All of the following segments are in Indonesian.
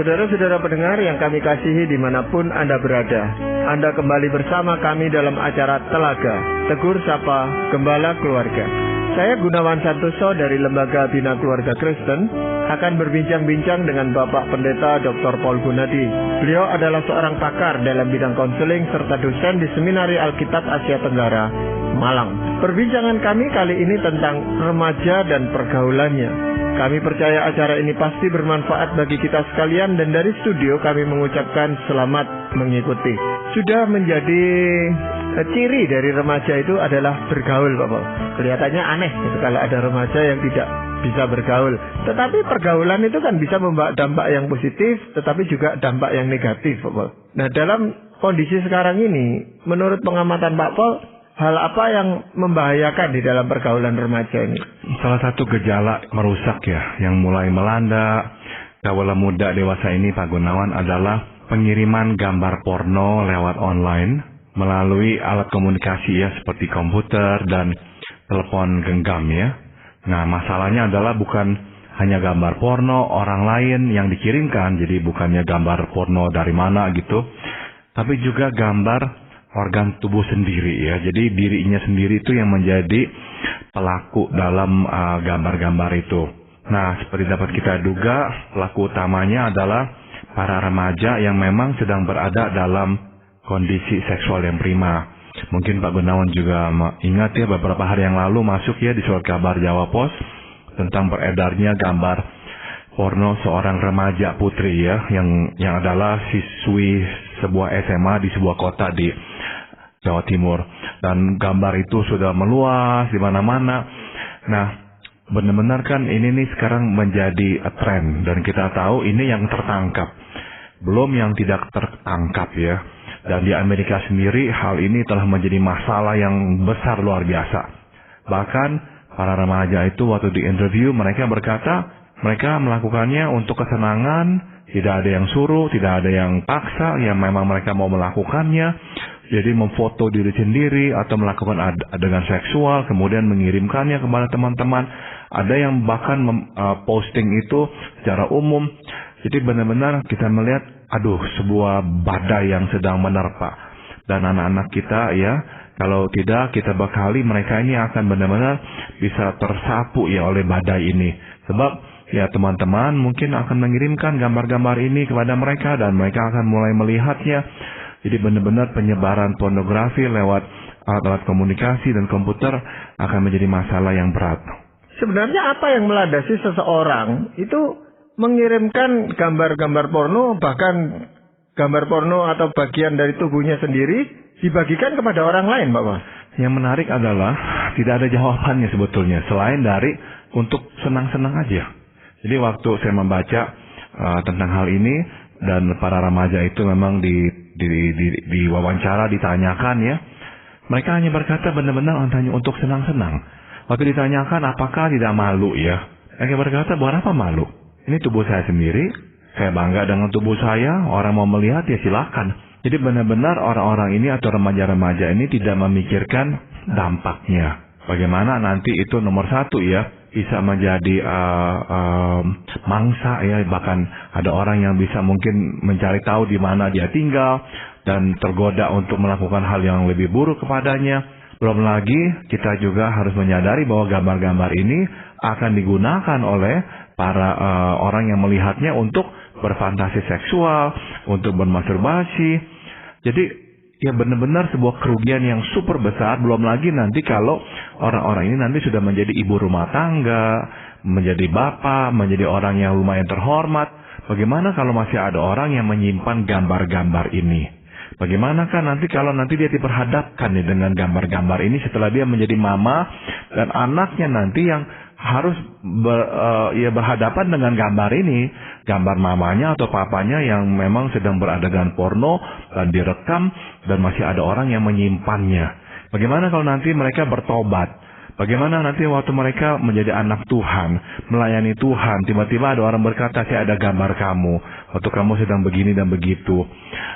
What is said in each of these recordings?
Saudara-saudara pendengar yang kami kasihi dimanapun Anda berada, Anda kembali bersama kami dalam acara Telaga, Tegur Sapa Gembala Keluarga. Saya Gunawan Santoso dari Lembaga Bina Keluarga Kristen akan berbincang-bincang dengan Bapak Pendeta Dr. Paul Gunadi. Beliau adalah seorang pakar dalam bidang konseling serta dosen di Seminari Alkitab Asia Tenggara, Malang. Perbincangan kami kali ini tentang remaja dan pergaulannya. Kami percaya acara ini pasti bermanfaat bagi kita sekalian dan dari studio kami mengucapkan selamat mengikuti. Sudah menjadi ciri dari remaja itu adalah bergaul, Bapak. Kelihatannya aneh gitu kalau ada remaja yang tidak bisa bergaul. Tetapi pergaulan itu kan bisa membawa dampak yang positif, tetapi juga dampak yang negatif, Bapak. Nah, dalam kondisi sekarang ini, menurut pengamatan Pak Paul, hal apa yang membahayakan di dalam pergaulan remaja ini? Salah satu gejala merusak yang mulai melanda kaula muda dewasa ini, Pak Gunawan, adalah pengiriman gambar porno lewat online melalui alat komunikasi seperti komputer dan telepon genggam Nah, masalahnya adalah bukan hanya gambar porno orang lain yang dikirimkan, jadi bukannya gambar porno dari mana gitu, tapi juga gambar organ tubuh sendiri Jadi dirinya sendiri itu yang menjadi pelaku dalam gambar-gambar itu. Nah, seperti dapat kita duga, pelaku utamanya adalah para remaja yang memang sedang berada dalam kondisi seksual yang prima. Mungkin Pak Gunawan juga ingat beberapa hari yang lalu masuk di surat kabar Jawa Pos tentang beredarnya gambar porno seorang remaja putri yang adalah siswi sebuah SMA di sebuah kota di Jawa Timur, dan gambar itu sudah meluas di mana-mana. Nah, benar-benar kan ini nih sekarang menjadi tren, dan kita tahu ini yang tertangkap, belum yang tidak tertangkap Dan di Amerika sendiri hal ini telah menjadi masalah yang besar luar biasa. Bahkan para remaja itu waktu di interview mereka berkata mereka melakukannya untuk kesenangan, tidak ada yang suruh, tidak ada yang paksa, yang memang mereka mau melakukannya. Jadi memfoto diri sendiri atau melakukan adegan seksual, kemudian mengirimkannya kepada teman-teman. Ada yang bahkan posting itu secara umum. Jadi benar-benar kita melihat, sebuah badai yang sedang menerpa. Dan anak-anak kita kalau tidak kita bekali, mereka ini akan benar-benar bisa tersapu oleh badai ini. Sebab teman-teman mungkin akan mengirimkan gambar-gambar ini kepada mereka dan mereka akan mulai melihatnya. Jadi benar-benar penyebaran pornografi lewat alat-alat komunikasi dan komputer akan menjadi masalah yang berat. Sebenarnya apa yang melandasi seseorang itu mengirimkan gambar-gambar porno, bahkan gambar porno atau bagian dari tubuhnya sendiri dibagikan kepada orang lain, Bapak? Yang menarik adalah tidak ada jawabannya sebetulnya selain dari untuk senang-senang aja. Jadi waktu saya membaca tentang hal ini dan para remaja itu memang di wawancara ditanyakan mereka hanya berkata benar-benar hanya untuk senang-senang. Waktu ditanyakan apakah tidak malu mereka berkata buat apa malu? Ini tubuh saya sendiri, saya bangga dengan tubuh saya, orang mau melihat silakan. Jadi benar-benar orang-orang ini atau remaja-remaja ini tidak memikirkan dampaknya. Bagaimana nanti itu nomor satu bisa menjadi mangsa bahkan ada orang yang bisa mungkin mencari tahu di mana dia tinggal dan tergoda untuk melakukan hal yang lebih buruk kepadanya. Belum lagi kita juga harus menyadari bahwa gambar-gambar ini akan digunakan oleh para orang yang melihatnya untuk berfantasi seksual, untuk bermasturbasi. Jadi benar-benar sebuah kerugian yang super besar. Belum lagi nanti kalau orang-orang ini nanti sudah menjadi ibu rumah tangga, menjadi bapak, menjadi orang yang lumayan terhormat. Bagaimana kalau masih ada orang yang menyimpan gambar-gambar ini? Bagaimana kan nanti kalau nanti dia diperhadapkan dengan gambar-gambar ini setelah dia menjadi mama dan anaknya nanti yang harus berhadapan dengan gambar ini, gambar mamanya atau papanya yang memang sedang beradegan porno dan direkam dan masih ada orang yang menyimpannya. Bagaimana kalau nanti mereka bertobat? Bagaimana nanti waktu mereka menjadi anak Tuhan, melayani Tuhan, tiba-tiba ada orang berkata, saya ada gambar kamu, waktu kamu sedang begini dan begitu.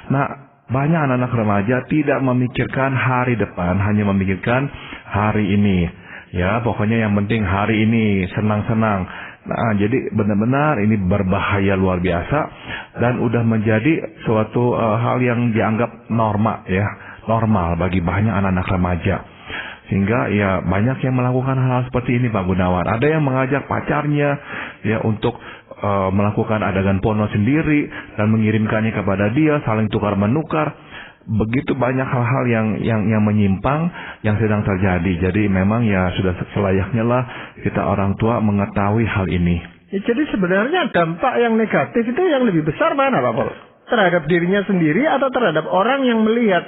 Nah, banyak anak-anak remaja tidak memikirkan hari depan, hanya memikirkan hari ini. Pokoknya yang penting hari ini senang-senang. Nah, jadi benar-benar ini berbahaya luar biasa dan udah menjadi suatu hal yang dianggap normal bagi banyak anak-anak remaja. Sehingga ya banyak yang melakukan hal seperti ini Pak Gunawan. Ada yang mengajak pacarnya ya untuk melakukan adegan porno sendiri dan mengirimkannya kepada dia, saling tukar-menukar. Begitu banyak hal-hal yang menyimpang yang sedang terjadi. Jadi memang ya sudah selayaknya lah kita orang tua mengetahui hal ini. Ya, jadi sebenarnya dampak yang negatif itu yang lebih besar mana Pak Pol? Terhadap dirinya sendiri atau terhadap orang yang melihat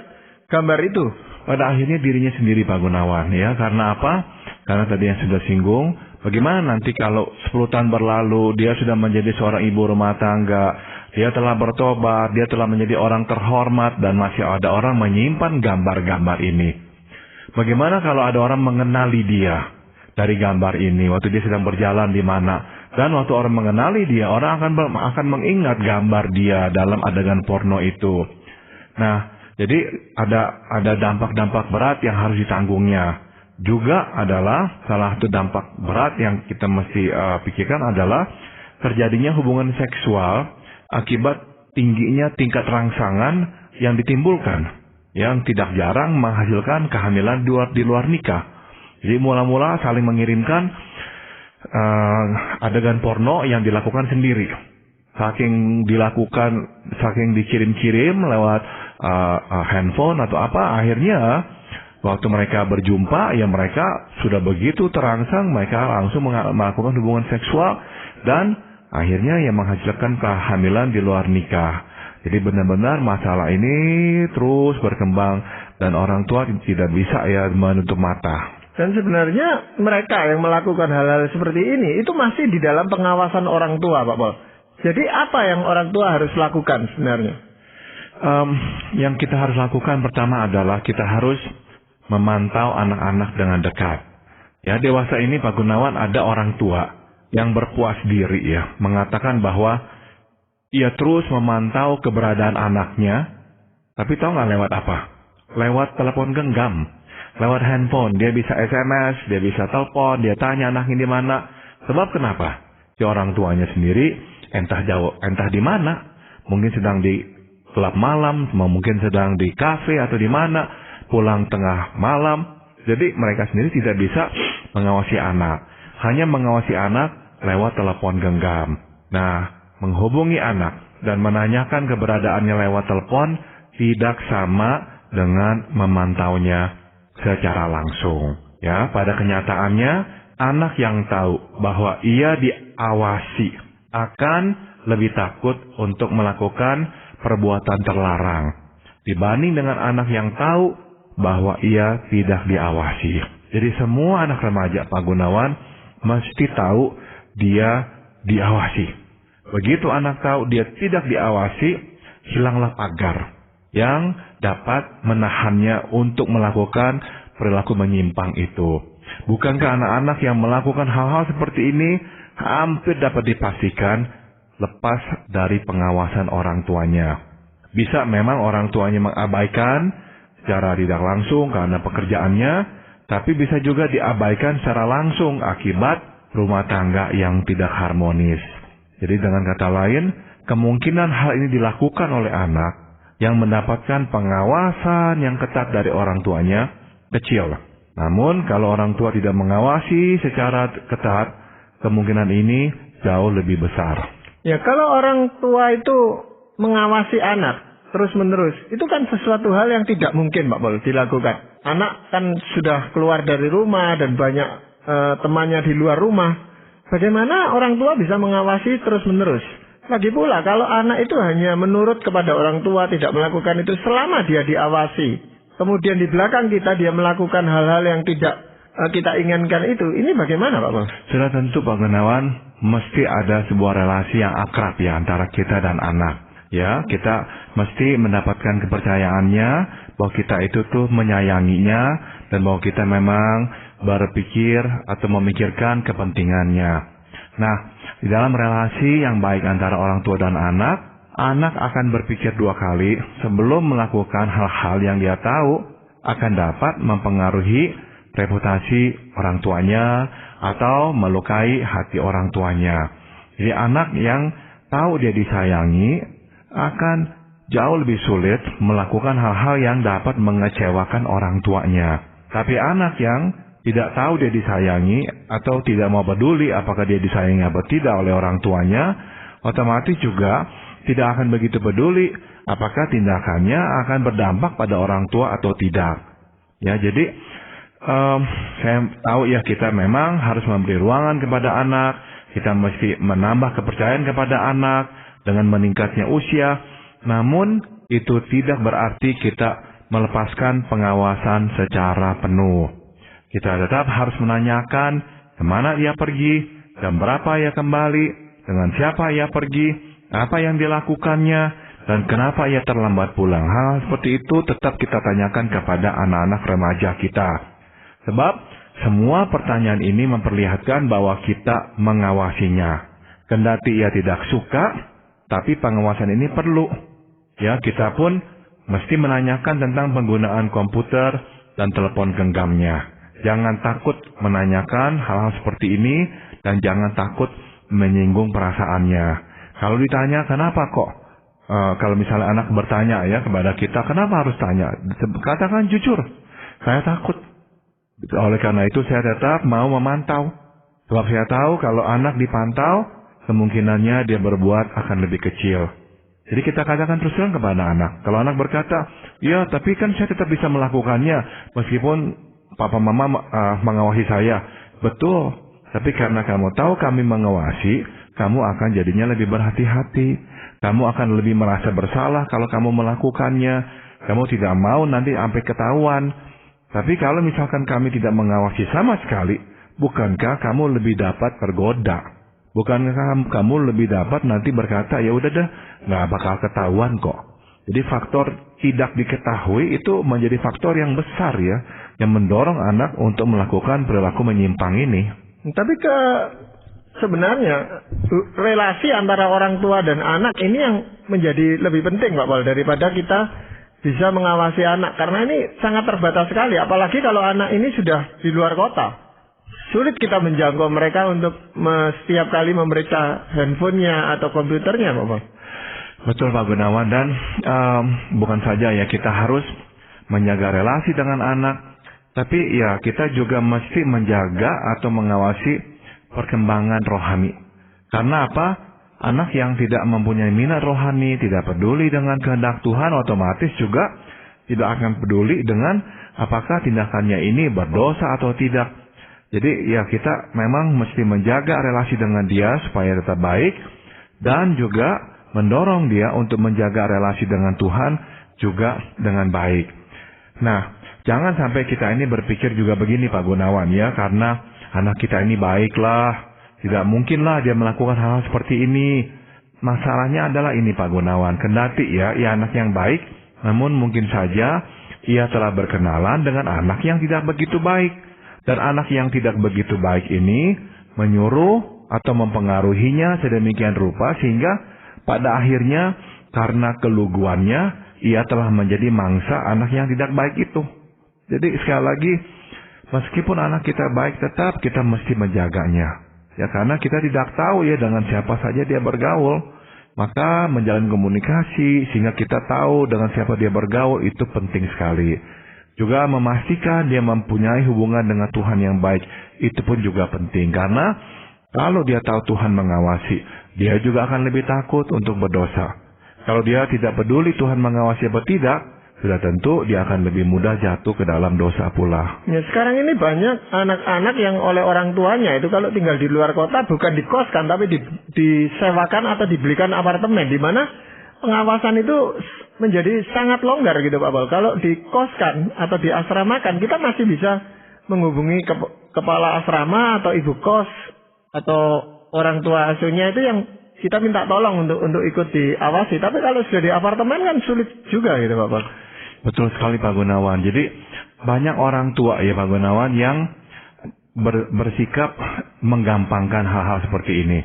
gambar itu? Pada akhirnya dirinya sendiri Pak Gunawan ya. Karena apa? Karena tadi yang sudah singgung, bagaimana nanti kalau 10 tahun berlalu dia sudah menjadi seorang ibu rumah tangga, dia telah bertobat, dia telah menjadi orang terhormat dan masih ada orang menyimpan gambar-gambar ini. Bagaimana kalau ada orang mengenali dia dari gambar ini waktu dia sedang berjalan di mana? Dan waktu orang mengenali dia, orang akan mengingat gambar dia dalam adegan porno itu. Nah, jadi ada dampak-dampak berat yang harus ditanggungnya. Juga adalah salah satu dampak berat yang kita mesti pikirkan adalah terjadinya hubungan seksual akibat tingginya tingkat rangsangan yang ditimbulkan, yang tidak jarang menghasilkan kehamilan di luar nikah. Jadi mula-mula saling mengirimkan adegan porno yang dilakukan sendiri. Saking dikirim-kirim lewat handphone atau apa, akhirnya waktu mereka berjumpa ya mereka sudah begitu terangsang, mereka langsung melakukan hubungan seksual dan akhirnya yang menghasilkan kehamilan di luar nikah. Jadi benar-benar masalah ini terus berkembang dan orang tua tidak bisa ya menutup mata. Dan sebenarnya mereka yang melakukan hal-hal seperti ini itu masih di dalam pengawasan orang tua Pak Pol. Jadi apa yang orang tua harus lakukan sebenarnya? Yang kita harus lakukan pertama adalah kita harus memantau anak-anak dengan dekat. Ya, dewasa ini Pak Gunawan ada orang tua yang berpuas diri ya, mengatakan bahwa ia terus memantau keberadaan anaknya, tapi tahu nggak lewat apa? Lewat telepon genggam, lewat handphone. Dia bisa SMS, dia bisa telepon, dia tanya anaknya di mana. Sebab kenapa? Si orang tuanya sendiri entah jauh, entah di mana, mungkin sedang di klub malam, mungkin sedang di kafe atau di mana, pulang tengah malam. Jadi mereka sendiri tidak bisa mengawasi anak, hanya mengawasi anak lewat telepon genggam. Nah, menghubungi anak dan menanyakan keberadaannya lewat telepon tidak sama dengan memantaunya secara langsung. Ya, pada kenyataannya anak yang tahu bahwa ia diawasi akan lebih takut untuk melakukan perbuatan terlarang dibanding dengan anak yang tahu bahwa ia tidak diawasi. Jadi semua anak remaja Pak Gunawan mesti tahu dia diawasi. Begitu anak tahu dia tidak diawasi, hilanglah pagar yang dapat menahannya untuk melakukan perilaku menyimpang itu. Bukankah anak-anak yang melakukan hal-hal seperti ini hampir dapat dipastikan lepas dari pengawasan orang tuanya? Bisa memang orang tuanya mengabaikan secara tidak langsung karena pekerjaannya, tapi bisa juga diabaikan secara langsung akibat rumah tangga yang tidak harmonis. Jadi dengan kata lain, kemungkinan hal ini dilakukan oleh anak yang mendapatkan pengawasan yang ketat dari orang tuanya kecil. Namun kalau orang tua tidak mengawasi secara ketat, kemungkinan ini jauh lebih besar. Ya, kalau orang tua itu mengawasi anak terus-menerus, itu kan sesuatu hal yang tidak mungkin Pak Pol dilakukan. Anak kan sudah keluar dari rumah dan banyak temannya di luar rumah. Bagaimana orang tua bisa mengawasi terus-menerus? Lagi pula kalau anak itu hanya menurut kepada orang tua, tidak melakukan itu selama dia diawasi, kemudian di belakang kita dia melakukan hal-hal yang tidak kita inginkan itu, ini bagaimana Pak Pol? Sudah tentu Pak Gunawan, mesti ada sebuah relasi yang akrab ya antara kita dan anak. Ya, kita mesti mendapatkan kepercayaannya bahwa kita itu tuh menyayanginya dan bahwa kita memang berpikir atau memikirkan kepentingannya. Nah, di dalam relasi yang baik antara orang tua dan anak akan berpikir dua kali sebelum melakukan hal-hal yang dia tahu akan dapat mempengaruhi reputasi orang tuanya atau melukai hati orang tuanya. Jadi anak yang tahu dia disayangi akan jauh lebih sulit melakukan hal-hal yang dapat mengecewakan orang tuanya. Tapi anak yang tidak tahu dia disayangi atau tidak mau peduli apakah dia disayangi atau tidak oleh orang tuanya, otomatis juga tidak akan begitu peduli apakah tindakannya akan berdampak pada orang tua atau tidak. Ya, jadi saya tahu ya kita memang harus memberi ruangan kepada anak, kita mesti menambah kepercayaan kepada anak dengan meningkatnya usia. Namun itu tidak berarti kita melepaskan pengawasan secara penuh. Kita tetap harus menanyakan kemana ia pergi, jam berapa ia kembali, dengan siapa ia pergi, apa yang dilakukannya, dan kenapa ia terlambat pulang. Hal seperti itu tetap kita tanyakan kepada anak-anak remaja kita. Sebab semua pertanyaan ini memperlihatkan bahwa kita mengawasinya. Kendati ia tidak suka, tapi pengawasan ini perlu. Ya, kita pun mesti menanyakan tentang penggunaan komputer dan telepon genggamnya. Jangan takut menanyakan hal-hal seperti ini dan jangan takut menyinggung perasaannya. Kalau ditanya kenapa kok, kalau misalnya anak bertanya ya kepada kita, kenapa harus tanya? Katakan jujur, saya takut. Oleh karena itu saya tetap mau memantau. Sebab saya tahu kalau anak dipantau, kemungkinannya dia berbuat akan lebih kecil. Jadi kita katakan terus terang kepada anak. Kalau anak berkata, ya tapi kan saya tetap bisa melakukannya meskipun papa mama mengawasi saya. Betul. Tapi karena kamu tahu kami mengawasi, kamu akan jadinya lebih berhati-hati. Kamu akan lebih merasa bersalah kalau kamu melakukannya. Kamu tidak mau nanti sampai ketahuan. Tapi kalau misalkan kami tidak mengawasi sama sekali, bukankah kamu lebih dapat tergoda? Bukankah kamu lebih dapat nanti berkata, ya udah dah, nggak bakal ketahuan kok. Jadi faktor tidak diketahui itu menjadi faktor yang besar ya, yang mendorong anak untuk melakukan perilaku menyimpang ini. Tapi sebenarnya relasi antara orang tua dan anak ini yang menjadi lebih penting Pak Paul daripada kita bisa mengawasi anak. Karena ini sangat terbatas sekali, apalagi kalau anak ini sudah di luar kota. Sulit kita menjangkau mereka untuk setiap kali memeriksa handphonenya atau komputernya Pak Paul. Betul Pak Gunawan, dan bukan saja ya kita harus menjaga relasi dengan anak, tapi ya kita juga mesti menjaga atau mengawasi perkembangan rohani. Karena apa? Anak yang tidak mempunyai minat rohani, tidak peduli dengan kehendak Tuhan, otomatis juga tidak akan peduli dengan apakah tindakannya ini berdosa atau tidak. Jadi ya kita memang mesti menjaga relasi dengan dia supaya tetap baik, dan juga mendorong dia untuk menjaga relasi dengan Tuhan juga dengan baik. Nah, jangan sampai kita ini berpikir juga begini Pak Gunawan ya, karena anak kita ini baiklah, tidak mungkinlah dia melakukan hal seperti ini. Masalahnya adalah ini Pak Gunawan, kendati ya, ia anak yang baik, namun mungkin saja ia telah berkenalan dengan anak yang tidak begitu baik. Dan anak yang tidak begitu baik ini menyuruh atau mempengaruhinya sedemikian rupa sehingga pada akhirnya karena keluguannya ia telah menjadi mangsa anak yang tidak baik itu. Jadi sekali lagi, meskipun anak kita baik, tetap kita mesti menjaganya. Ya karena kita tidak tahu ya dengan siapa saja dia bergaul. Maka menjalin komunikasi sehingga kita tahu dengan siapa dia bergaul itu penting sekali. Juga memastikan dia mempunyai hubungan dengan Tuhan yang baik, itu pun juga penting. Karena kalau dia tahu Tuhan mengawasi, dia juga akan lebih takut untuk berdosa. Kalau dia tidak peduli Tuhan mengawasi atau tidak, sudah tentu dia akan lebih mudah jatuh ke dalam dosa pula. Ya, sekarang ini banyak anak-anak yang oleh orang tuanya itu kalau tinggal di luar kota bukan dikoskan tapi disewakan atau dibelikan apartemen, di mana pengawasan itu menjadi sangat longgar gitu Pak Paul. Kalau dikoskan atau diasramakan, kita masih bisa menghubungi kepala asrama atau ibu kos atau orang tua asuhnya itu yang kita minta tolong untuk ikut diawasi. Tapi kalau sudah di apartemen kan sulit juga gitu Pak Paul. Betul sekali Pak Gunawan. Jadi banyak orang tua ya Pak Gunawan yang bersikap menggampangkan hal-hal seperti ini.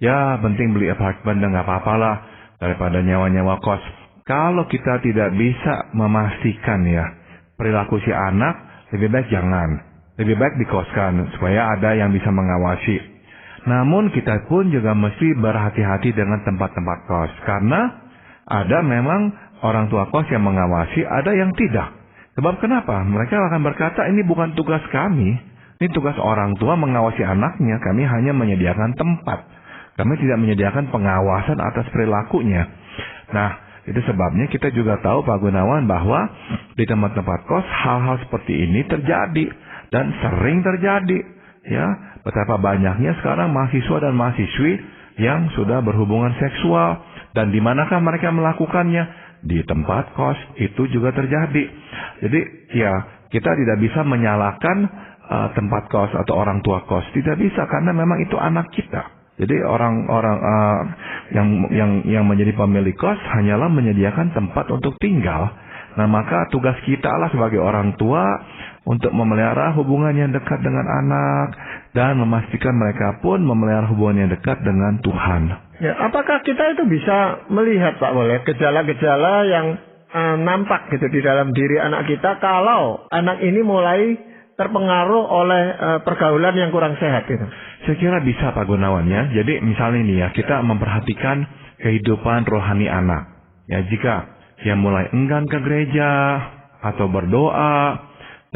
Ya penting beli apartemen dan nggak apa-apalah daripada nyawa-nyawa kos. Kalau kita tidak bisa memastikan ya perilaku si anak, lebih baik jangan. lebih baik dikoskan supaya ada yang bisa mengawasi. Namun kita pun juga mesti berhati-hati dengan tempat-tempat kos, karena ada memang orang tua kos yang mengawasi, ada yang tidak. Sebab kenapa? Mereka akan berkata, ini bukan tugas kami, ini tugas orang tua mengawasi anaknya, kami hanya menyediakan tempat. Kami tidak menyediakan pengawasan atas perilakunya. Nah, itu sebabnya kita juga tahu Pak Gunawan bahwa di tempat-tempat kos hal-hal seperti ini terjadi dan sering terjadi. Ya, betapa banyaknya sekarang mahasiswa dan mahasiswi yang sudah berhubungan seksual, dan di manakah mereka melakukannya? Di tempat kos. Itu juga terjadi. Jadi ya, kita tidak bisa menyalahkan tempat kos atau orang tua kos. Tidak bisa, karena memang itu anak kita. Jadi orang-orang yang menjadi pemilik kos hanyalah menyediakan tempat untuk tinggal. Nah, maka tugas kita lah sebagai orang tua untuk memelihara hubungan yang dekat dengan anak dan memastikan mereka pun memelihara hubungan yang dekat dengan Tuhan. Ya, apakah kita itu bisa melihat, Pak Boleh, gejala-gejala yang nampak gitu di dalam diri anak kita kalau anak ini mulai terpengaruh oleh pergaulan yang kurang sehat itu? Saya kira bisa, Pak Gunawan, ya. Jadi misalnya nih ya, kita memperhatikan kehidupan rohani anak. Ya, jika dia mulai enggan ke gereja atau berdoa,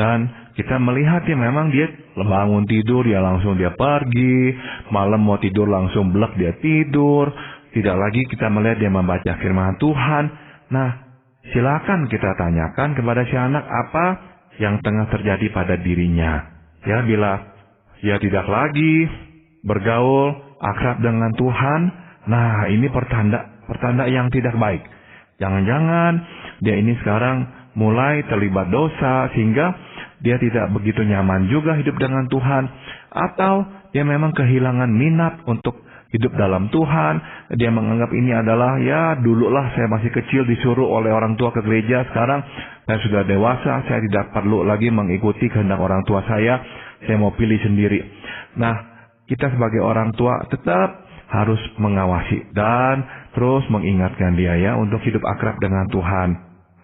dan kita melihat ya memang dia bangun tidur ya langsung dia pergi, malam mau tidur langsung blek dia tidur, tidak lagi kita melihat dia membaca firman Tuhan. Nah, silakan kita tanyakan kepada si anak apa yang tengah terjadi pada dirinya. Ya, bila dia tidak lagi bergaul akrab dengan Tuhan, nah ini pertanda yang tidak baik. Jangan-jangan dia ini sekarang mulai terlibat dosa sehingga dia tidak begitu nyaman juga hidup dengan Tuhan, atau dia memang kehilangan minat untuk hidup dalam Tuhan. Dia menganggap ini adalah, ya dululah saya masih kecil disuruh oleh orang tua ke gereja, sekarang saya sudah dewasa, saya tidak perlu lagi mengikuti kehendak orang tua saya mau pilih sendiri. Nah, kita sebagai orang tua tetap harus mengawasi dan terus mengingatkan dia ya untuk hidup akrab dengan Tuhan.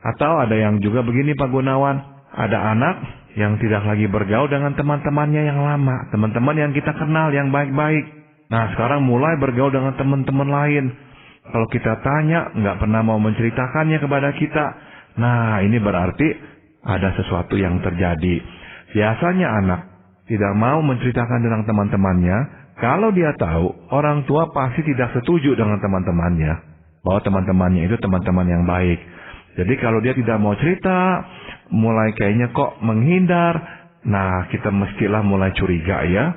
Atau ada yang juga begini, Pak Gunawan, ada anak yang tidak lagi bergaul dengan teman-temannya yang lama, teman-teman yang kita kenal yang baik-baik. Nah, sekarang mulai bergaul dengan teman-teman lain. Kalau kita tanya, nggak pernah mau menceritakannya kepada kita. Nah, ini berarti ada sesuatu yang terjadi. Biasanya anak tidak mau menceritakan tentang teman-temannya, kalau dia tahu orang tua pasti tidak setuju dengan teman-temannya, bahwa teman-temannya itu teman-teman yang baik. Jadi kalau dia tidak mau cerita, mulai kayaknya kok menghindar, nah kita mestilah mulai curiga ya.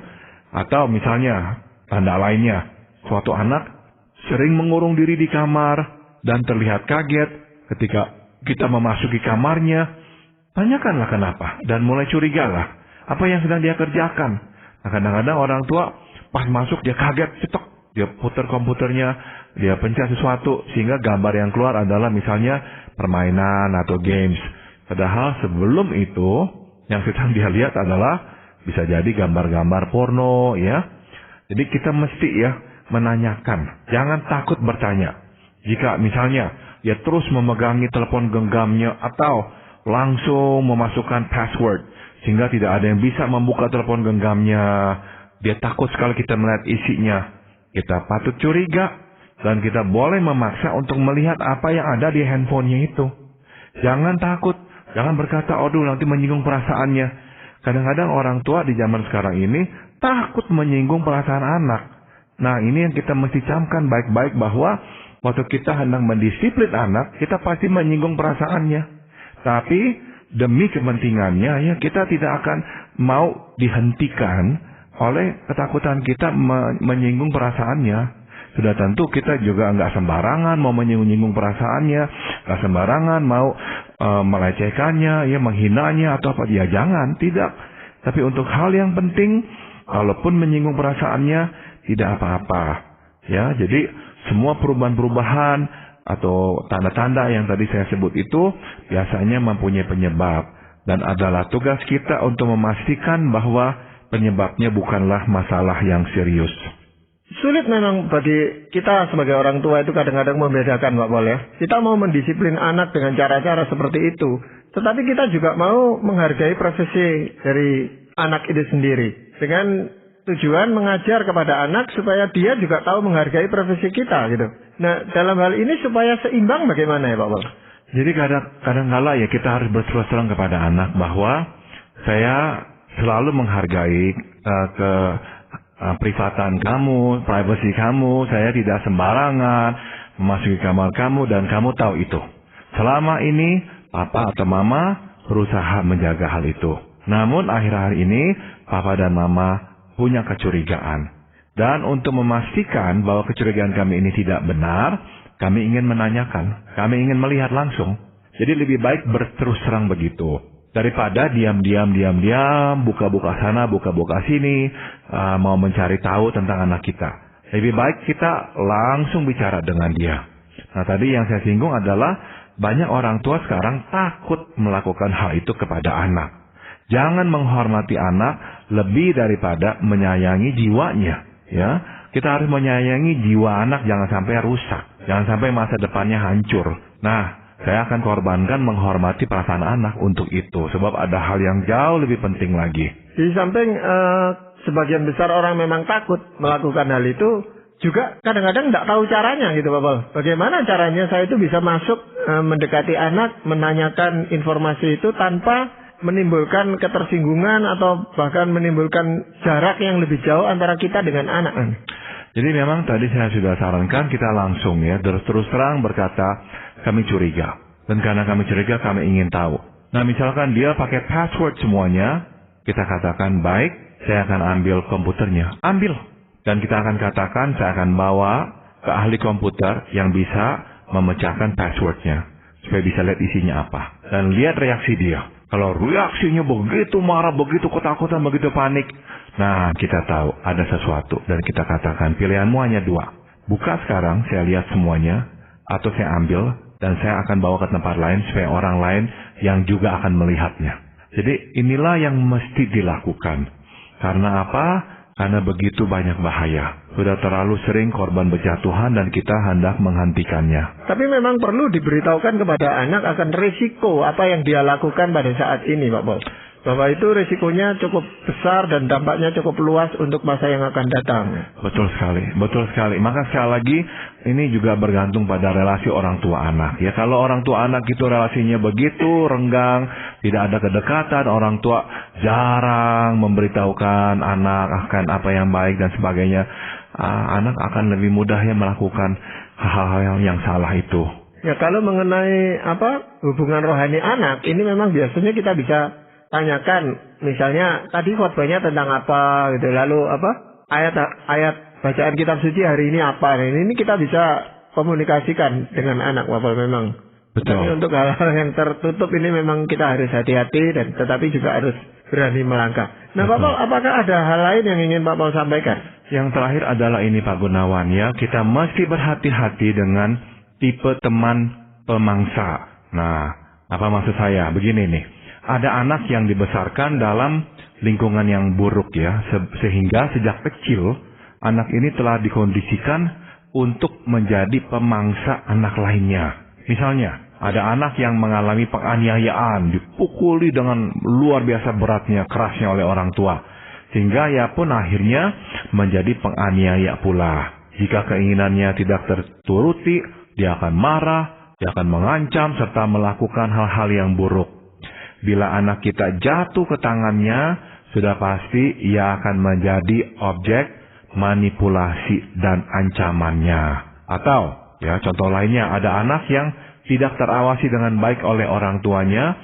Atau misalnya tanda lainnya, suatu anak sering mengurung diri di kamar dan terlihat kaget ketika kita memasuki kamarnya. Tanyakanlah kenapa dan mulai curigalah apa yang sedang dia kerjakan. Nah, kadang-kadang orang tua pas masuk dia kaget, cetok, dia putar komputernya, dia pencet sesuatu sehingga gambar yang keluar adalah misalnya permainan atau games. Padahal sebelum itu yang sedang dia lihat adalah bisa jadi gambar-gambar porno ya. Jadi kita mesti ya menanyakan, jangan takut bertanya. Jika misalnya dia terus memegangi telepon genggamnya atau langsung memasukkan password sehingga tidak ada yang bisa membuka telepon genggamnya, dia takut sekali kita melihat isinya, kita patut curiga dan kita boleh memaksa untuk melihat apa yang ada di handphonenya itu. Jangan takut, jangan berkata, aduh nanti menyinggung perasaannya. Kadang-kadang orang tua di zaman sekarang ini takut menyinggung perasaan anak. Nah, ini yang kita mesti camkan baik-baik bahwa waktu kita hendak mendisiplin anak, kita pasti menyinggung perasaannya. Tapi demi kepentingannya ya kita tidak akan mau dihentikan oleh ketakutan kita menyinggung perasaannya. Sudah tentu kita juga nggak sembarangan mau menyinggung perasaannya, nggak sembarangan mau melecehkannya, ya menghinanya atau apa. Ya jangan, tidak. Tapi untuk hal yang penting, walaupun menyinggung perasaannya tidak apa-apa. Ya, jadi semua perubahan-perubahan atau tanda-tanda yang tadi saya sebut itu biasanya mempunyai penyebab dan adalah tugas kita untuk memastikan bahwa penyebabnya bukanlah masalah yang serius. Sulit memang bagi kita sebagai orang tua itu kadang-kadang membedakan, Pak Boleh. Kita mau mendisiplin anak dengan cara-cara seperti itu, tetapi kita juga mau menghargai profesi dari anak itu sendiri. Dengan tujuan mengajar kepada anak supaya dia juga tahu menghargai profesi kita gitu. Nah, dalam hal ini supaya seimbang bagaimana ya Pak Paul? Jadi kadang-kala ya kita harus berterus terang kepada anak bahwa saya selalu menghargai privatan kamu, privasi kamu. Saya tidak sembarangan memasuki kamar kamu dan kamu tahu itu. Selama ini papa atau mama berusaha menjaga hal itu. Namun akhir-akhir ini papa dan mama punya kecurigaan. Dan untuk memastikan bahwa kecurigaan kami ini tidak benar, kami ingin menanyakan, kami ingin melihat langsung. Jadi lebih baik berterus terang begitu. Daripada diam-diam, buka-buka sana, buka-buka sini, mau mencari tahu tentang anak kita. Lebih baik kita langsung bicara dengan dia. Nah, tadi yang saya singgung adalah banyak orang tua sekarang takut melakukan hal itu kepada anak. Jangan menghormati anak lebih daripada menyayangi jiwanya. Ya, kita harus menyayangi jiwa anak, jangan sampai rusak. Jangan sampai masa depannya hancur. Nah, saya akan korbankan menghormati perasaan anak untuk itu. Sebab ada hal yang jauh lebih penting lagi. Di samping sebagian besar orang memang takut melakukan hal itu, juga kadang-kadang tidak tahu caranya gitu Pak Paul. Bagaimana caranya saya itu bisa masuk mendekati anak, menanyakan informasi itu tanpa menimbulkan ketersinggungan atau bahkan menimbulkan jarak yang lebih jauh antara kita dengan anak. Jadi memang tadi saya sudah sarankan kita langsung ya terus terang berkata kami curiga. Dan karena kami curiga kami ingin tahu. Nah misalkan dia pakai password semuanya, kita katakan baik, saya akan ambil komputernya. Ambil. Dan kita akan katakan saya akan bawa ke ahli komputer yang bisa memecahkan passwordnya. Supaya bisa lihat isinya apa. Dan lihat reaksi dia. Kalau reaksinya begitu marah, begitu ketakutan, begitu panik. Nah, kita tahu ada sesuatu. Dan kita katakan pilihanmu hanya dua. Buka sekarang, saya lihat semuanya. Atau saya ambil dan saya akan bawa ke tempat lain supaya orang lain yang juga akan melihatnya. Jadi inilah yang mesti dilakukan. Karena apa? Karena begitu banyak bahaya. Sudah terlalu sering korban berjatuhan dan kita hendak menghentikannya. Tapi memang perlu diberitahukan kepada anak akan risiko apa yang dia lakukan pada saat ini Pak Paul. Bahwa itu risikonya cukup besar dan dampaknya cukup luas untuk masa yang akan datang. Betul sekali, betul sekali. Maka sekali lagi ini juga bergantung pada relasi orang tua anak. Ya kalau orang tua anak itu relasinya begitu renggang, tidak ada kedekatan, orang tua jarang memberitahukan anak akan apa yang baik dan sebagainya, anak akan lebih mudahnya melakukan hal-hal yang salah itu. Ya kalau mengenai hubungan rohani anak, ini memang biasanya kita bisa tanyakan, misalnya tadi khotbahnya tentang apa gitu, lalu ayat bacaan kitab suci hari ini apa, ini kita bisa komunikasikan dengan anak Bapak memang. Betul. Tapi untuk hal-hal yang tertutup ini memang kita harus hati-hati dan tetapi juga harus berani melangkah. Nah Pak Paul, apakah ada hal lain yang ingin Pak Paul sampaikan? Yang terakhir adalah ini Pak Gunawan ya, kita mesti berhati-hati dengan tipe teman pemangsa. Nah, apa maksud saya? Begini nih. Ada anak yang dibesarkan dalam lingkungan yang buruk ya, sehingga sejak kecil anak ini telah dikondisikan untuk menjadi pemangsa anak lainnya. Misalnya, ada anak yang mengalami penganiayaan, dipukuli dengan luar biasa beratnya, kerasnya oleh orang tua. Sehingga ia pun akhirnya menjadi penganiaya pula. Jika keinginannya tidak terturuti, dia akan marah, dia akan mengancam, serta melakukan hal-hal yang buruk. Bila anak kita jatuh ke tangannya, sudah pasti ia akan menjadi objek manipulasi dan ancamannya. Atau, ya contoh lainnya, ada anak yang tidak terawasi dengan baik oleh orang tuanya,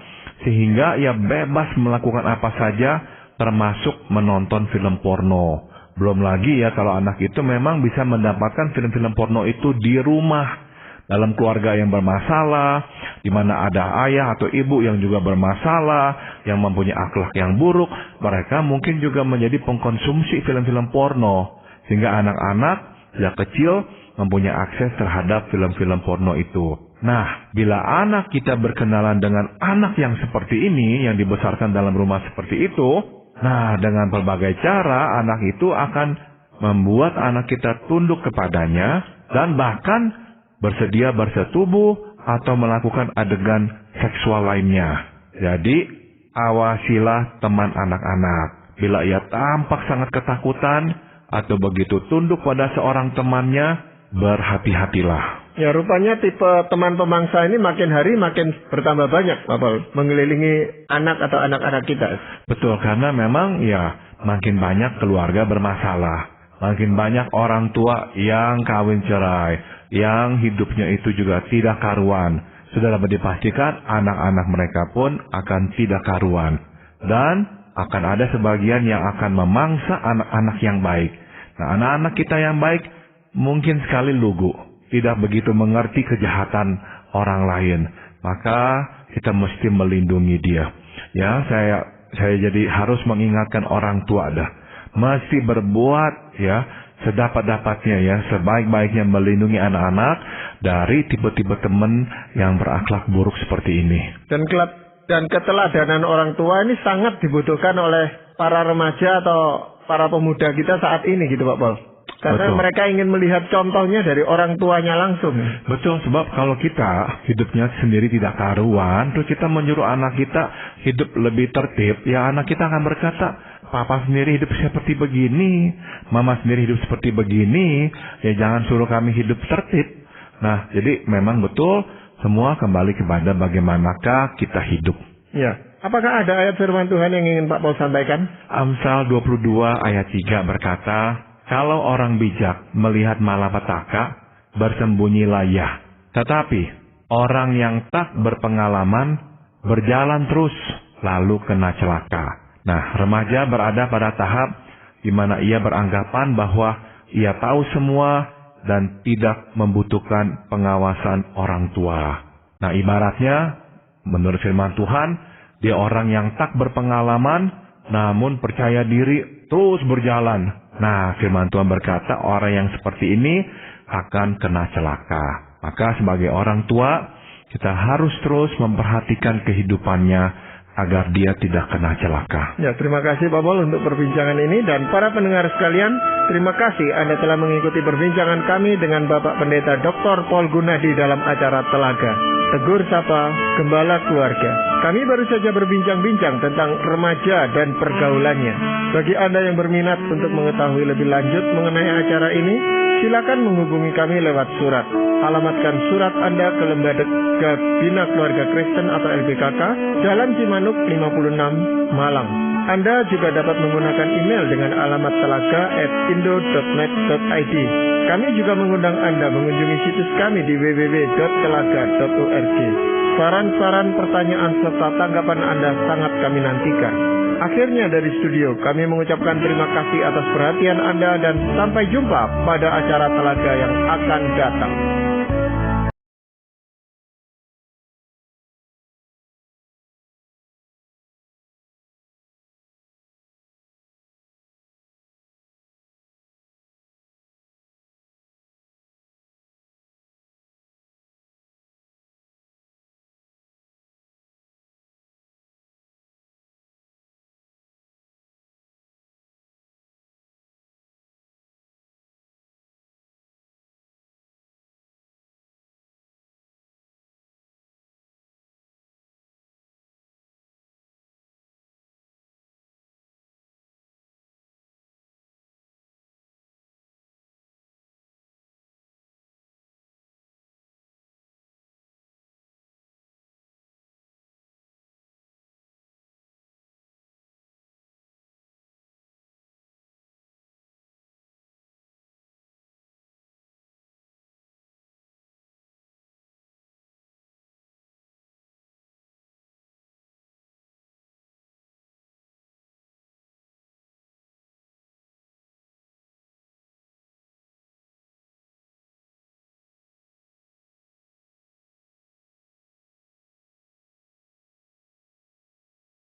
sehingga ia bebas melakukan apa saja, termasuk menonton film porno. Belum lagi ya kalau anak itu memang bisa mendapatkan film-film porno itu di rumah. Dalam keluarga yang bermasalah, di mana ada ayah atau ibu yang juga bermasalah, yang mempunyai akhlak yang buruk, mereka mungkin juga menjadi pengkonsumsi film-film porno. Sehingga anak-anak sejak kecil mempunyai akses terhadap film-film porno itu. Nah, bila anak kita berkenalan dengan anak yang seperti ini, yang dibesarkan dalam rumah seperti itu, nah dengan berbagai cara anak itu akan membuat anak kita tunduk kepadanya dan bahkan bersedia bersetubuh atau melakukan adegan seksual lainnya. Jadi, awasilah teman anak-anak. bila ia tampak sangat ketakutan atau begitu tunduk pada seorang temannya, berhati-hatilah. Ya, rupanya tipe teman pemangsa ini makin hari makin bertambah banyak, Pak Paul, mengelilingi anak atau anak-anak kita. Betul, karena memang ya makin banyak keluarga bermasalah. Makin banyak orang tua yang kawin cerai, yang hidupnya itu juga tidak karuan. Sudah dapat dipastikan anak-anak mereka pun akan tidak karuan. Dan akan ada sebagian yang akan memangsa anak-anak yang baik. Nah, anak-anak kita yang baik mungkin sekali lugu, tidak begitu mengerti kejahatan orang lain. Maka kita mesti melindungi dia. Ya, saya jadi harus mengingatkan orang tua dah. Mesti berbuat ya sedapat-dapatnya ya, sebaik-baiknya melindungi anak-anak dari tipe-tipe teman yang berakhlak buruk seperti ini. Dan keteladanan orang tua ini sangat dibutuhkan oleh para remaja atau para pemuda kita saat ini gitu, Pak Paul. Karena betul, mereka ingin melihat contohnya dari orang tuanya langsung. Betul, sebab kalau kita hidupnya sendiri tidak karuan, terus kita menyuruh anak kita hidup lebih tertib, ya anak kita akan berkata, papa sendiri hidup seperti begini, mama sendiri hidup seperti begini, ya jangan suruh kami hidup tertib. Nah, jadi memang betul semua kembali kepada bagaimanakah kita hidup. Ya, apakah ada ayat firman Tuhan yang ingin Pak Paul sampaikan? Amsal 22 ayat 3 berkata, kalau orang bijak melihat malapetaka, bersembunyilah ia. Tetapi orang yang tak berpengalaman berjalan terus, lalu kena celaka. Nah, remaja berada pada tahap di mana ia beranggapan bahwa ia tahu semua dan tidak membutuhkan pengawasan orang tua. Nah, ibaratnya, menurut firman Tuhan, dia orang yang tak berpengalaman, namun percaya diri terus berjalan. Nah, firman Tuhan berkata, orang yang seperti ini akan kena celaka. Maka sebagai orang tua, kita harus terus memperhatikan kehidupannya, agar dia tidak kena celaka. Ya, terima kasih Pak Paul untuk perbincangan ini, dan para pendengar sekalian, terima kasih Anda telah mengikuti perbincangan kami dengan Bapak Pendeta Dr. Paul Gunadi dalam acara Telaga, Tegur Sapa Gembala Keluarga. Kami baru saja berbincang-bincang tentang remaja dan pergaulannya. Bagi Anda yang berminat untuk mengetahui lebih lanjut mengenai acara ini, silakan menghubungi kami lewat surat. Alamatkan surat Anda ke Lembaga Bina Keluarga Kristen atau LBKK, Jalan Cimanuk 56, Malang. Anda juga dapat menggunakan email dengan alamat telaga@indo.net.id. Kami juga mengundang Anda mengunjungi situs kami di www.telaga.org. Saran-saran, pertanyaan, serta tanggapan Anda sangat kami nantikan. Akhirnya dari studio, kami mengucapkan terima kasih atas perhatian Anda dan sampai jumpa pada acara Telaga yang akan datang.